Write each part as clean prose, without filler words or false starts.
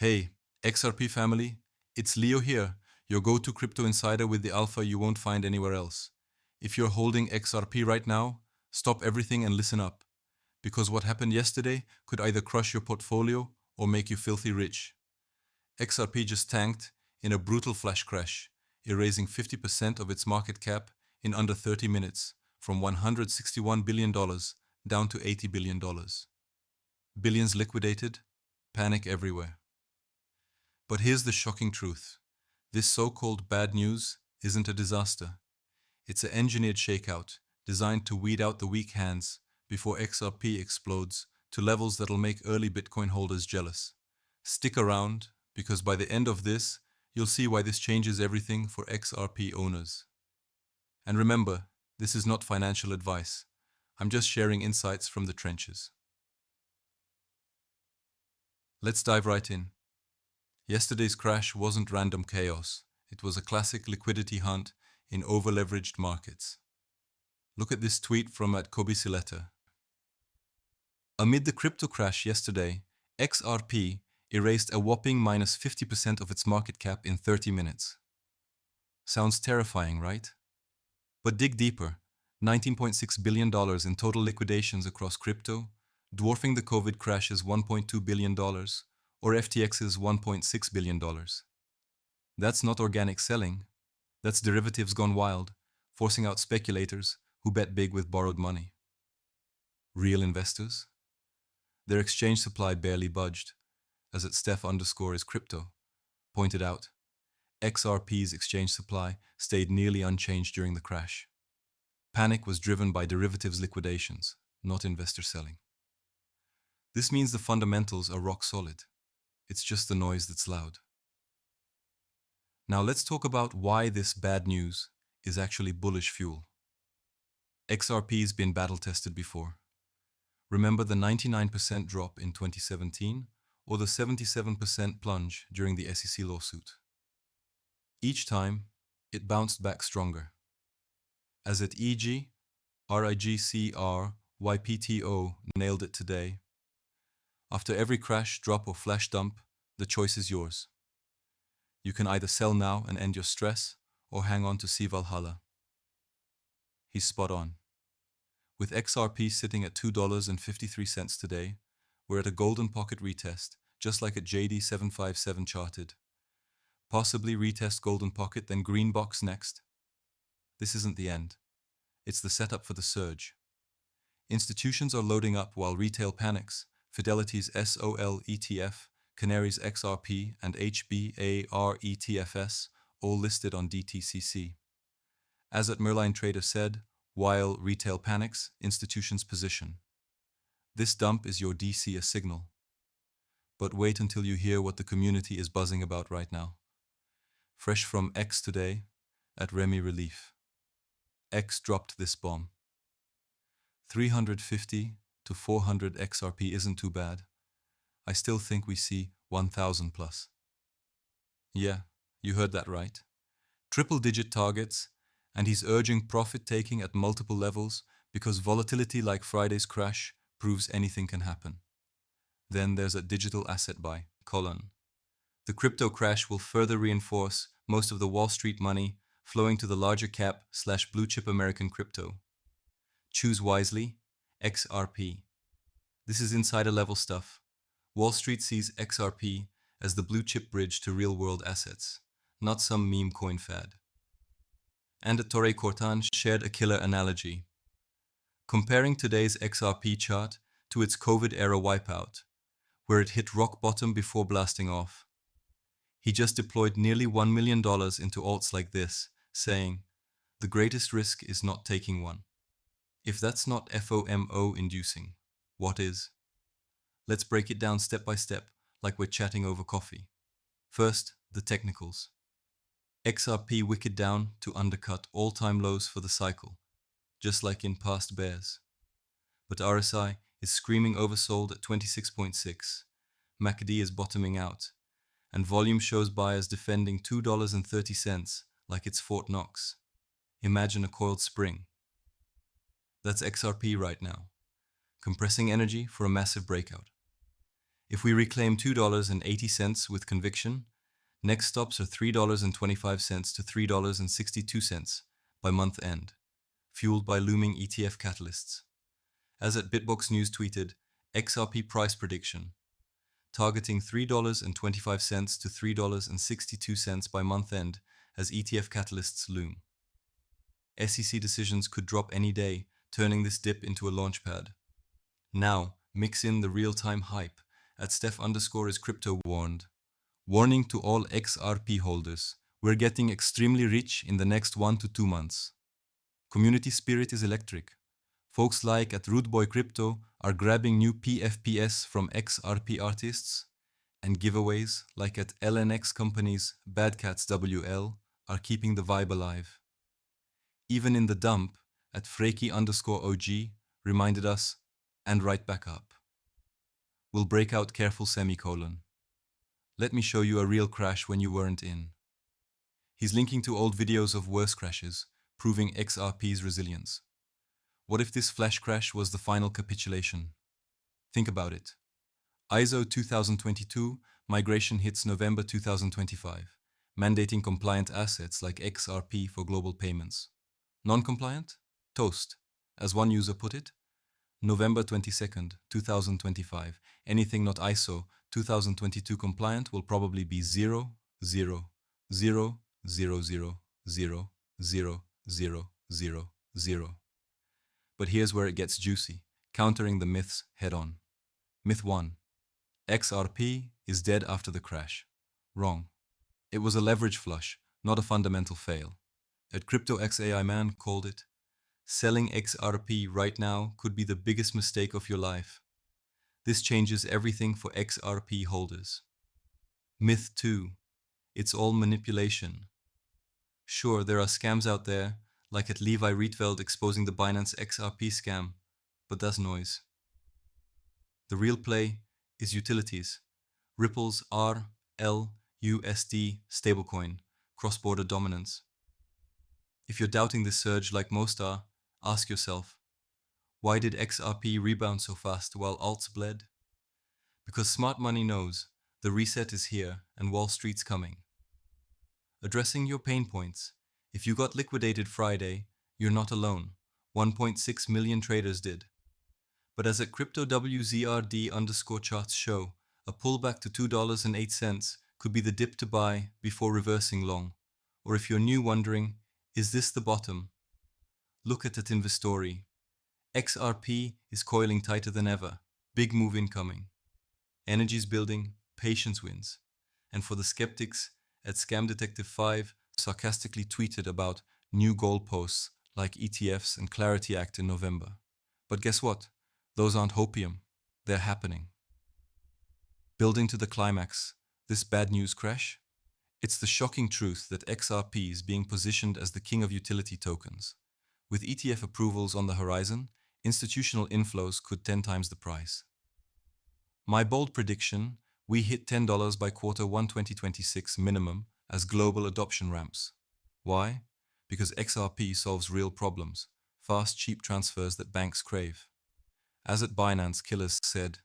Hey, XRP family, it's Leo here, your go-to crypto insider with the alpha you won't find anywhere else. If you're holding XRP right now, stop everything and listen up, because what happened yesterday could either crush your portfolio or make you filthy rich. XRP just tanked in a brutal flash crash, erasing 50% of its market cap in under 30 minutes, from $161 billion down to $80 billion. Billions liquidated, panic everywhere. But here's the shocking truth. This so-called bad news isn't a disaster. It's an engineered shakeout designed to weed out the weak hands before XRP explodes to levels that'll make early Bitcoin holders jealous. Stick around, because by the end of this, you'll see why this changes everything for XRP owners. And remember, this is not financial advice. I'm just sharing insights from the trenches. Let's dive right in. Yesterday's crash wasn't random chaos. It was a classic liquidity hunt in over-leveraged markets. Look at this tweet from @Kobisileta. Amid the crypto crash yesterday, XRP erased a whopping minus 50% of its market cap in 30 minutes. Sounds terrifying, right? But dig deeper. $19.6 billion in total liquidations across crypto, dwarfing the COVID crash's $1.2 billion, or FTX's $1.6 billion. That's not organic selling. That's derivatives gone wild, forcing out speculators who bet big with borrowed money. Real investors? Their exchange supply barely budged, as @Steph_is_crypto pointed out. XRP's exchange supply stayed nearly unchanged during the crash. Panic was driven by derivatives liquidations, not investor selling. This means the fundamentals are rock solid. It's just the noise that's loud. Now let's talk about why this bad news is actually bullish fuel. XRP's been battle-tested before. Remember the 99% drop in 2017 or the 77% plunge during the SEC lawsuit? Each time, it bounced back stronger. As at EG, RIGCR, YPTO nailed it today. After every crash, drop or flash dump, the choice is yours. You can either sell now and end your stress, or hang on to see Valhalla. He's spot on. With XRP sitting at $2.53 today, we're at a golden pocket retest, just like at JD757 charted. Possibly retest golden pocket, then green box next. This isn't the end. It's the setup for the surge. Institutions are loading up while retail panics. Fidelity's SOL ETF, Canary's XRP, and HBAR ETFS, all listed on DTCC. As @Merline Trader said, while retail panics, institutions position. This dump is your DC a signal. But wait until you hear what the community is buzzing about right now. Fresh from X today, @Remy Relief. X dropped this bomb. 350 to 400 XRP isn't too bad. I still think we see 1,000 plus. Yeah, you heard that right. Triple-digit targets, and he's urging profit-taking at multiple levels because volatility like Friday's crash proves anything can happen. Then there's a digital asset buy, colon. The crypto crash will further reinforce most of the Wall Street money flowing to the larger cap/blue chip American crypto. Choose wisely, XRP. This is insider level stuff. Wall Street sees XRP as the blue chip bridge to real world assets, not some meme coin fad. And Torre Cortan shared a killer analogy, comparing today's XRP chart to its COVID era wipeout, where it hit rock bottom before blasting off. He just deployed nearly $1 million into alts like this, saying, "The greatest risk is not taking one." If that's not FOMO inducing, what is? Let's break it down step by step, like we're chatting over coffee. First, the technicals. XRP wicked down to undercut all-time lows for the cycle, just like in past bears. But RSI is screaming oversold at 26.6. MACD is bottoming out, and volume shows buyers defending $2.30 like it's Fort Knox. Imagine a coiled spring. That's XRP right now, compressing energy for a massive breakout. If we reclaim $2.80 with conviction, next stops are $3.25 to $3.62 by month end, fueled by looming ETF catalysts. As at Bitbox News tweeted, XRP price prediction, targeting $3.25 to $3.62 by month end as ETF catalysts loom. SEC decisions could drop any day, turning this dip into a launchpad. Now, mix in the real-time hype, at Steph_is crypto warned. Warning to all XRP holders, we're getting extremely rich in the next 1 to 2 months. Community spirit is electric. Folks like at Rootboy Crypto are grabbing new PFPs from XRP artists, and giveaways like at LNX companies Badcats WL are keeping the vibe alive. Even in the dump, at Freaky_OG reminded us, and right back up. We'll break out careful semicolon. Let me show you a real crash when you weren't in. He's linking to old videos of worse crashes, proving XRP's resilience. What if this flash crash was the final capitulation? Think about it. ISO 2022 migration hits November 2025, mandating compliant assets like XRP for global payments. Non-compliant? Toast. As one user put it, November 22nd, 2025, anything not ISO 2022 compliant will probably be 0, 0, 0, 0, 0, 0, 0, 0, 0, 0. But here's where it gets juicy, countering the myths head-on. Myth 1. XRP is dead after the crash. Wrong. It was a leverage flush, not a fundamental fail. At CryptoXAI Man called it, selling XRP right now could be the biggest mistake of your life. This changes everything for XRP holders. Myth 2. It's all manipulation. Sure, there are scams out there, like at Levi Rietveld exposing the Binance XRP scam, but that's noise. The real play is utilities. Ripple's RLUSD stablecoin, cross-border dominance. If you're doubting this surge like most are, ask yourself, why did XRP rebound so fast while alts bled? Because smart money knows the reset is here and Wall Street's coming. Addressing your pain points. If you got liquidated Friday, you're not alone. 1.6 million traders did. But as at CryptoWZRD_charts show, a pullback to $2.08 could be the dip to buy before reversing long. Or if you're new wondering, is this the bottom? Look at it in the story. XRP is coiling tighter than ever. Big move incoming. Energy's building, patience wins. And for the skeptics, at Scam Detective 5 sarcastically tweeted about new goalposts like ETFs and Clarity Act in November. But guess what? Those aren't hopium. They're happening. Building to the climax, this bad news crash? It's the shocking truth that XRP is being positioned as the king of utility tokens. With ETF approvals on the horizon, institutional inflows could 10 times the price. My bold prediction, we hit $10 by Q1 2026 minimum as global adoption ramps. Why? Because XRP solves real problems, fast, cheap transfers that banks crave. As at Binance, Killers said,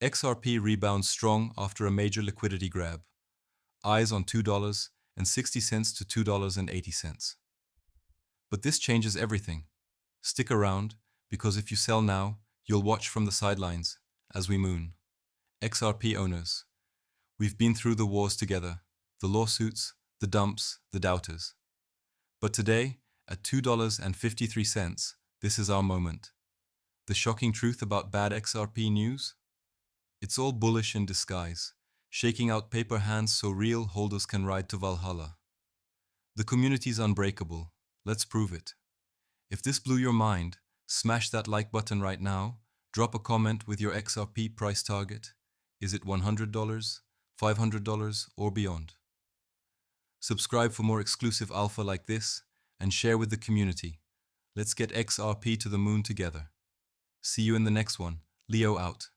XRP rebounds strong after a major liquidity grab. Eyes on $2.60 to $2.80. But this changes everything. Stick around, because if you sell now, you'll watch from the sidelines as we moon. XRP owners, we've been through the wars together, the lawsuits, the dumps, the doubters. But today, at $2.53, this is our moment. The shocking truth about bad XRP news? It's all bullish in disguise, shaking out paper hands so real holders can ride to Valhalla. The community's unbreakable. Let's prove it. If this blew your mind, smash that like button right now, drop a comment with your XRP price target. Is it $100, $500, or beyond? Subscribe for more exclusive alpha like this, and share with the community. Let's get XRP to the moon together. See you in the next one. Leo out.